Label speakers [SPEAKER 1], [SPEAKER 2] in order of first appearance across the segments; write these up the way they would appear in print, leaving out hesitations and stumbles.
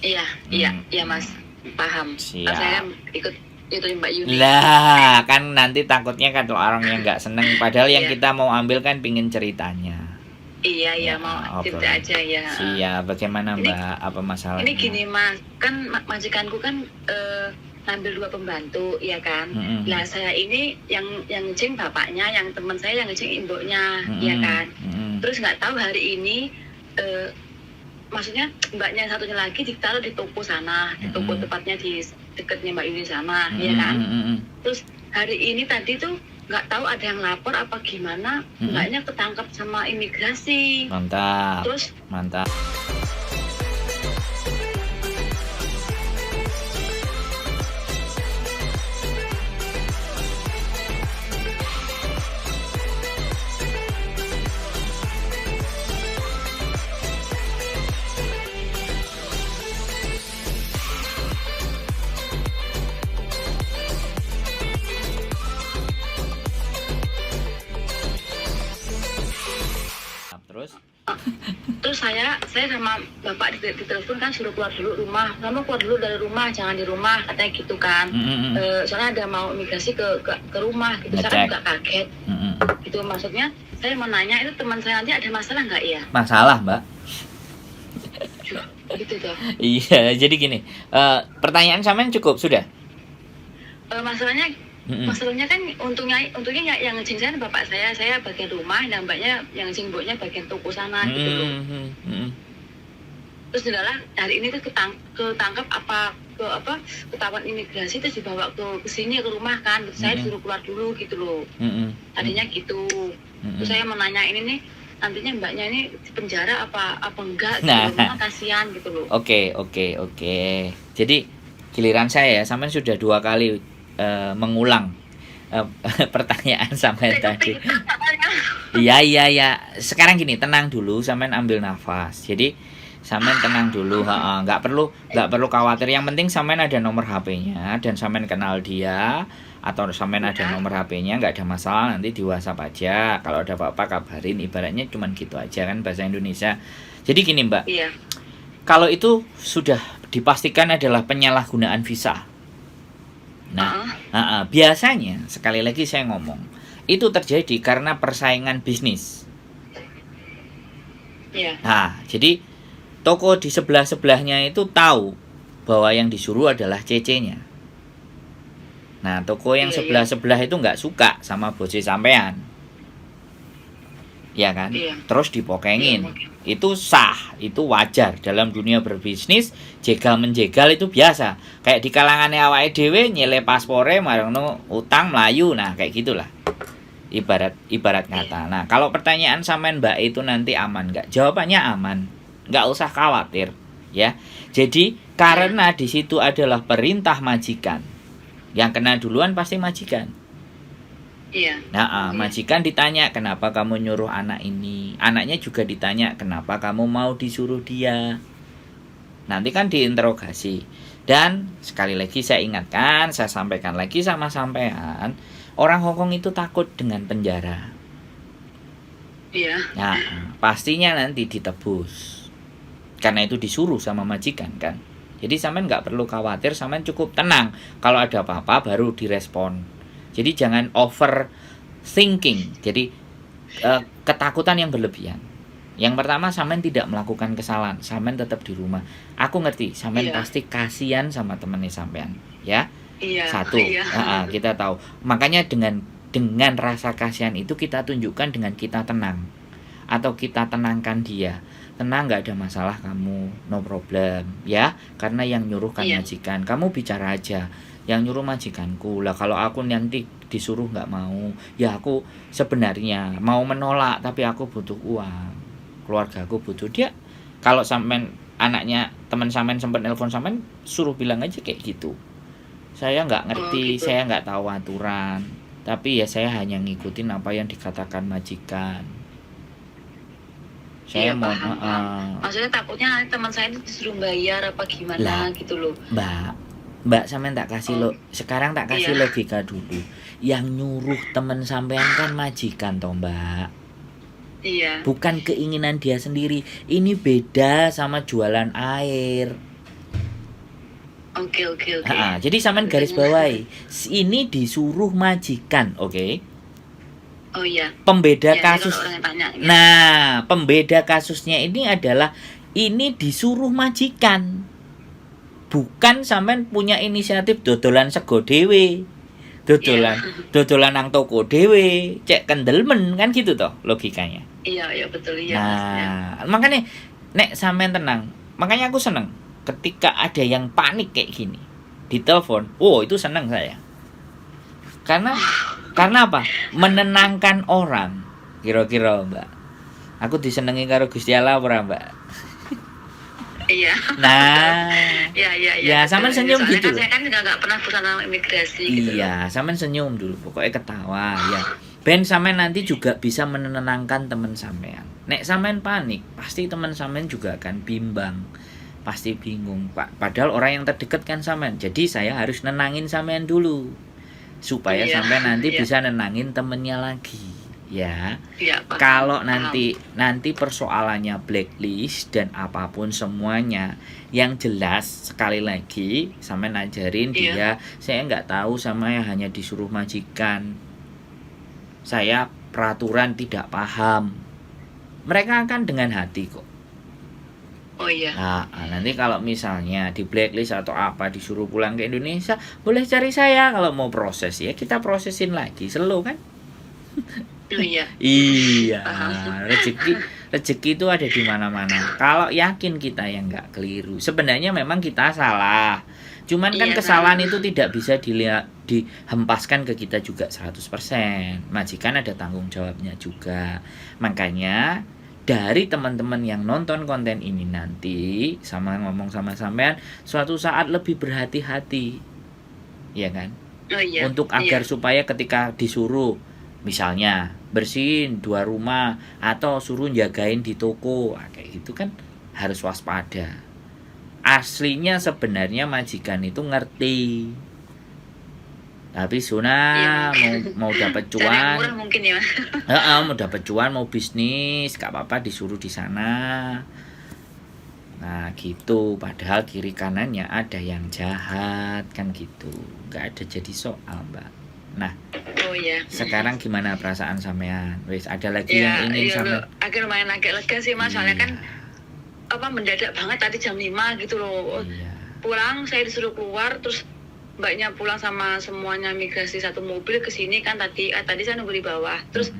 [SPEAKER 1] Iya, iya Mas, paham. Kan saya
[SPEAKER 2] Siap.
[SPEAKER 1] kan ikut itu Mbak Yuni.
[SPEAKER 2] Lah, kan nanti takutnya kan orang yang nggak seneng. Padahal yang
[SPEAKER 1] Iya,
[SPEAKER 2] kita mau ambil kan pingin ceritanya.
[SPEAKER 1] iya
[SPEAKER 2] Ya,
[SPEAKER 1] mau cerita
[SPEAKER 2] obrol.
[SPEAKER 1] aja ya.
[SPEAKER 2] Siap. Bagaimana
[SPEAKER 1] Ini
[SPEAKER 2] Mbak? Apa
[SPEAKER 1] ini
[SPEAKER 2] masalahnya?
[SPEAKER 1] gini Mas, kan majikanku kan ngambil 2 pembantu, ya kan.
[SPEAKER 2] Mm-mm.
[SPEAKER 1] Lah saya ini yang ngeceng bapaknya, yang teman saya yang ngeceng ibunya, ya
[SPEAKER 2] Mm-mm.
[SPEAKER 1] kan.
[SPEAKER 2] Mm-mm.
[SPEAKER 1] Terus nggak tahu hari ini eh, maksudnya mbaknya yang satunya lagi ditaruh di toko sana, di toko
[SPEAKER 2] Mm-mm.
[SPEAKER 1] tepatnya di dekatnya Mbak Yuni sana, ya
[SPEAKER 2] Mm-mm.
[SPEAKER 1] kan.
[SPEAKER 2] Mm-mm.
[SPEAKER 1] Terus hari ini tadi tuh nggak tahu ada yang lapor apa gimana,
[SPEAKER 2] Mm-mm.
[SPEAKER 1] mbaknya ketangkap sama imigrasi.
[SPEAKER 2] Mantap.
[SPEAKER 1] Terus
[SPEAKER 2] Mantap. Terus?
[SPEAKER 1] terus saya sama bapak ditelepon kan suruh keluar dulu rumah, kamu keluar dulu dari rumah, jangan di rumah katanya gitu kan.
[SPEAKER 2] Mm-mm.
[SPEAKER 1] Soalnya ada mau imigrasi ke rumah gitu. Saya kan
[SPEAKER 2] Ngecek.
[SPEAKER 1] juga kaget
[SPEAKER 2] Mm-mm.
[SPEAKER 1] gitu, maksudnya saya mau nanya itu teman saya nanti ada masalah nggak ya
[SPEAKER 2] Masalah Mbak.
[SPEAKER 1] gitu tuh.
[SPEAKER 2] Iya, jadi gini. Pertanyaan sampean cukup sudah.
[SPEAKER 1] Masalahnya
[SPEAKER 2] Mm-mm.
[SPEAKER 1] masalahnya kan untungnya yang ngecing saya bapak saya bagian rumah dan mbaknya yang ngecing mboknya bagian toko sana gitu loh.
[SPEAKER 2] Mm-mm.
[SPEAKER 1] Terus adalah hari ini tuh ketangkap ketahuan imigrasi terus dibawa ke sini ke rumah kan. Terus saya disuruh keluar dulu gitu loh.
[SPEAKER 2] Mm-mm.
[SPEAKER 1] Tadinya gitu. Terus saya mau nanya ini nih nantinya mbaknya ini di penjara apa enggak gitu
[SPEAKER 2] Nah.
[SPEAKER 1] loh. Memang kasihan gitu loh.
[SPEAKER 2] Oke. Jadi giliran saya ya, sampean sudah 2 kali mengulang pertanyaan sampean tadi. Iya. Sekarang gini, tenang dulu, sampean ambil nafas. Jadi sampean tenang dulu, nggak perlu khawatir. Yang penting sampean ada nomor HP-nya dan sampean kenal dia atau sampean ada nomor HP-nya, nggak ada masalah, nanti di WhatsApp aja. Kalau ada apa-apa kabarin, ibaratnya cuman gitu aja kan bahasa Indonesia. Jadi gini Mbak,
[SPEAKER 1] Iya.
[SPEAKER 2] kalau itu sudah dipastikan adalah penyalahgunaan visa. Nah, biasanya sekali lagi saya ngomong, itu terjadi karena persaingan bisnis.
[SPEAKER 1] Iya.
[SPEAKER 2] Nah, jadi toko di sebelah-sebelahnya itu tahu bahwa yang disuruh adalah CC-nya. Nah, toko yang sebelah-sebelah itu nggak suka sama bosnya sampean. Ya kan?
[SPEAKER 1] Iya.
[SPEAKER 2] Terus dipokengin. Itu sah, itu wajar dalam dunia berbisnis. Jegal menjegal itu biasa. Kayak di kalangan awake dhewe nyele paspore marangno utang melayu. Nah, kayak gitulah. Ibarat kata. Nah, kalau pertanyaan sampean Mbak itu nanti aman nggak? Jawabannya aman. Nggak usah khawatir, ya. Jadi karena di situ adalah perintah majikan. Yang kena duluan pasti majikan.
[SPEAKER 1] Iya.
[SPEAKER 2] Nah, majikan ditanya kenapa kamu nyuruh anak ini. Anaknya juga ditanya kenapa kamu mau disuruh dia. Nanti kan diinterogasi. Dan sekali lagi saya ingatkan, saya sampaikan lagi sama sampean, orang Hongkong itu takut dengan penjara.
[SPEAKER 1] Iya.
[SPEAKER 2] Nah, pastinya nanti ditebus. Karena itu disuruh sama majikan kan. Jadi sampean nggak perlu khawatir, sampean cukup tenang. Kalau ada apa-apa baru direspon. Jadi jangan overthinking. Jadi ketakutan yang berlebihan. Yang pertama, sampean tidak melakukan kesalahan, sampean tetap di rumah. Aku ngerti, sampean pasti kasihan sama temennya sampean, ya.
[SPEAKER 1] Iya.
[SPEAKER 2] Satu, kita tahu. Makanya dengan rasa kasihan itu kita tunjukkan dengan kita tenang, atau kita tenangkan dia. Tenang, nggak ada masalah kamu, no problem, ya. Karena yang nyuruh kan majikan. Kamu bicara aja. Yang nyuruh majikanku lah. Kalau aku nanti disuruh nggak mau, ya aku sebenarnya mau menolak, tapi aku butuh uang, keluarga aku butuh. Dia kalau sampean anaknya teman sampean sempat nelpon sampean, suruh bilang aja kayak gitu, saya nggak ngerti, saya nggak tahu aturan, tapi ya saya hanya ngikutin apa yang dikatakan majikan. Saya mau
[SPEAKER 1] maksudnya takutnya teman saya itu disuruh bayar apa gimana gitu loh.
[SPEAKER 2] Mbak sampean tak kasih sekarang tak kasih logika dulu. Yang nyuruh temen sampean kan majikan toh Mbak.
[SPEAKER 1] Iya.
[SPEAKER 2] Bukan keinginan dia sendiri. Ini beda sama jualan air.
[SPEAKER 1] Oke.
[SPEAKER 2] Jadi sampean garis bawahi, ini disuruh majikan, oke?
[SPEAKER 1] Oh iya.
[SPEAKER 2] Pembeda
[SPEAKER 1] Ya,
[SPEAKER 2] kasus.
[SPEAKER 1] kalau orang yang tanya, ya.
[SPEAKER 2] Nah, pembeda kasusnya ini adalah ini disuruh majikan. Bukan sampean punya inisiatif dodolan sego dhewe. Dodolan nang toko dhewe, cek kendelmen kan gitu toh logikanya.
[SPEAKER 1] Iya betul ya.
[SPEAKER 2] Nah, makanya nek sampean tenang. Makanya aku seneng ketika ada yang panik kayak gini. Ditelepon. Oh, itu seneng saya. Karena apa? Menenangkan orang. Kira-kira, Mbak. Aku disenengi karo Gusti Allah ora, Mbak?
[SPEAKER 1] Iya.
[SPEAKER 2] Nah, ya sampean senyum
[SPEAKER 1] Soalnya
[SPEAKER 2] gitu.
[SPEAKER 1] Kan saya kan nggak pernah bersama imigrasi gitu.
[SPEAKER 2] Iya, sampean senyum dulu, pokoknya ketawa ya. Ben sampean nanti juga bisa menenangkan teman sampean. Nek sampean panik, pasti teman sampean juga akan bimbang. Pasti bingung, Pak. Padahal orang yang terdekat kan sampean. Jadi saya harus nenangin sampean dulu. Supaya sampean nanti bisa nenangin temennya lagi. Ya. Kalau nanti persoalannya blacklist dan apapun semuanya, yang jelas sekali lagi sampean ajarin dia, saya nggak tahu sama yang hanya disuruh majikan. Saya peraturan tidak paham. Mereka akan dengan hati kok.
[SPEAKER 1] Oh iya.
[SPEAKER 2] Nah, nanti kalau misalnya di blacklist atau apa disuruh pulang ke Indonesia, boleh cari saya kalau mau proses ya, kita prosesin lagi, slow kan?
[SPEAKER 1] Iya.
[SPEAKER 2] Iya. Rezeki itu ada di mana-mana. Kalau yakin kita yang nggak keliru, sebenarnya memang kita salah. Cuman kan kesalahan itu tidak bisa dihempaskan ke kita juga 100%. Majikan ada tanggung jawabnya juga. Makanya dari teman-teman yang nonton konten ini nanti sama ngomong sama sampean, suatu saat lebih berhati-hati. Ya kan?
[SPEAKER 1] Oh iya.
[SPEAKER 2] Untuk agar supaya ketika disuruh misalnya bersihin 2 rumah atau suruh jagain di toko, kayak gitu kan harus waspada. Aslinya sebenarnya majikan itu ngerti, tapi Suna mau dapat cuan,
[SPEAKER 1] murah mungkin ya.
[SPEAKER 2] mau dapat cuan, mau bisnis, gak apa-apa disuruh di sana. Nah gitu, padahal kiri kanannya ada yang jahat kan gitu, gak ada jadi soal, Mbak. Nah, sekarang gimana perasaan sampean? Wis ada lagi yang ingin sampean?
[SPEAKER 1] Agak lega sih Mas, soalnya kan mendadak banget tadi jam 5 gitu loh. Pulang saya disuruh keluar, terus mbaknya pulang sama semuanya migrasi satu mobil ke sini kan tadi saya nunggu di bawah. Terus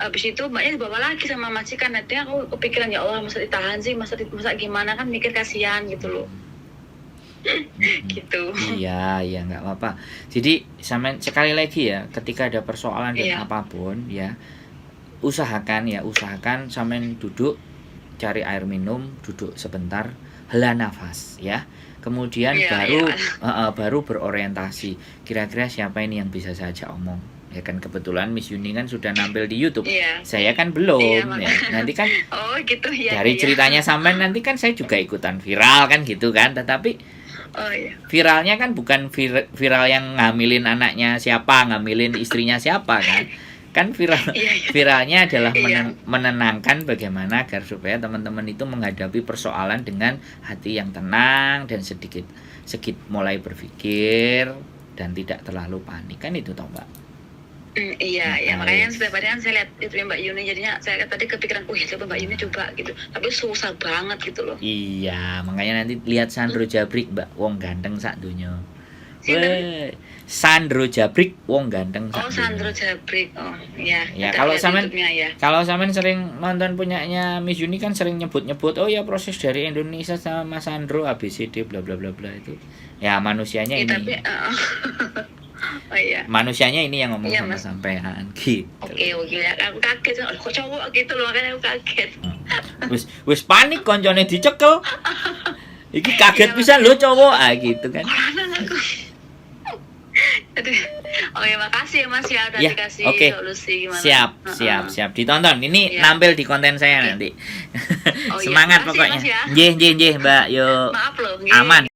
[SPEAKER 1] habis itu mbaknya dibawa lagi sama majikan. Nanti aku kepikiran, ya Allah, masa ditahan sih, masa gimana, kan mikir kasihan gitu loh. Gitu.
[SPEAKER 2] Iya nggak apa-apa. Jadi sampean sekali lagi ya, ketika ada persoalan dan apapun ya, usahakan sampean duduk, cari air minum, duduk sebentar, hela nafas ya. Kemudian baru berorientasi. Kira-kira siapa ini yang bisa saya ajak omong? Ya kan kebetulan Miss Yuni kan sudah nampil di YouTube. Saya kan belum ya. Nanti kan dari ceritanya sampean nanti kan saya juga ikutan viral kan gitu kan. Tetapi viralnya kan bukan viral yang ngambilin anaknya siapa, ngambilin istrinya siapa kan. Kan viralnya adalah menenangkan bagaimana agar supaya teman-teman itu menghadapi persoalan dengan hati yang tenang dan sedikit mulai berpikir dan tidak terlalu panik, kan itu toh, Mbak.
[SPEAKER 1] Makanya setiap hari kan saya lihat itu Mbak Yuni, jadinya saya tadi kepikiran, coba Mbak Yuni coba gitu, tapi susah banget gitu loh.
[SPEAKER 2] Iya, makanya nanti lihat Sandro Jabrik, Mbak, wong ganteng sak donya. Sandro Jabrik, wong ganteng sak donya.
[SPEAKER 1] Sandro Jabrik,
[SPEAKER 2] ya. Kalau sampean sering nonton punyanya Miss Yuni kan sering nyebut-nyebut, proses dari Indonesia sama Mas Sandro ABCD bla bla bla bla itu. Ya manusianya ini.
[SPEAKER 1] Tapi
[SPEAKER 2] manusianya ini yang ngomong sama sampean gitu.
[SPEAKER 1] Oke, aku kaget, kok cowok gitu loh, kan aku kaget.
[SPEAKER 2] Wis panik koncone dicekel. Iki kaget pisan lho cowok gitu kan.
[SPEAKER 1] Makasih ya Mas ya udah dikasih solusi gimana.
[SPEAKER 2] Siap. Ditonton. Ini nampil di konten saya nanti. Semangat pokoknya. Nggih, Mbak. Yo.
[SPEAKER 1] Maaf loh.
[SPEAKER 2] Aman.